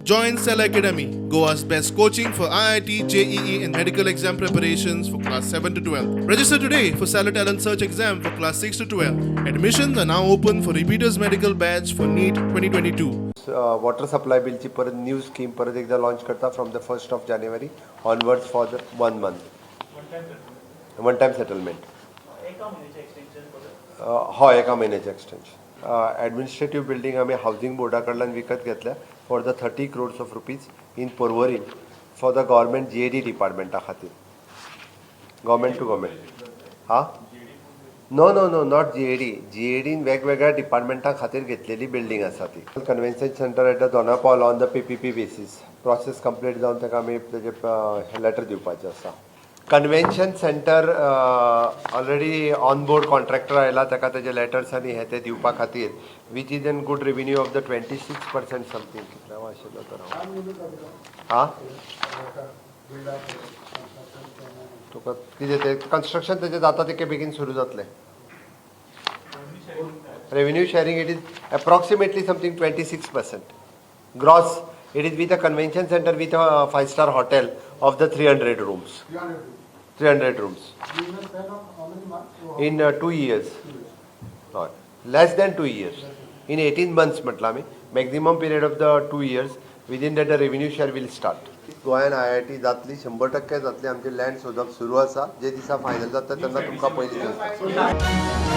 Join Cell Academy, Goa's best coaching for IIT, JEE, and medical exam preparations for class 7 to 12. Register today for Cell Talent Search exam for class 6 to 12. Admissions are now open for repeaters medical batch for NEET 2022. Water supply बिलची परत new scheme परत एकदा launch करता from the 1st of January onwards for the 1 month one time settlement हय एका महिन्याचे extension administrative building आम्ही housing बोर्डा कडल्यान विकत घेतल्या for the 30 crores of rupees in पर्वरीन फॉर द गव्हर्मेंट GAD डिपार्टमेंटा खातीर government to government no no no not GAD वेगवेगळ्या डिपार्टमेंटा खातीर घेतलेली बिल्डिंग आसा ती convention centre at the Dona Paula on the PPP basis process complete जावन ताका आमी तेजे लेटर दिवपाचें आसा convention centre already on board contractor आयला ताका तेजे लेटर्स आनी हे ते दिवपा खातीर which is an good revenue of the 26% something कितल्या आशिल्लो तर हां तुका कितें ते कन्स्ट्रक्शन तेजें जाता तितके बेगीन सुरू जातलें revenue sharing it is approximately something 26% gross it is with a convention center with a 5-star hotel of the 300 rooms 300 rooms in 2 years less than 2 years in 18 months म्हटलं आम्ही maximum period of the 2 years within that the revenue share will start गोंयान IIT जातली 100% जातली आमचे land सोदप सुरू आसा जे दिसा फायनल जाता तेन्ना तुमकां पयलीं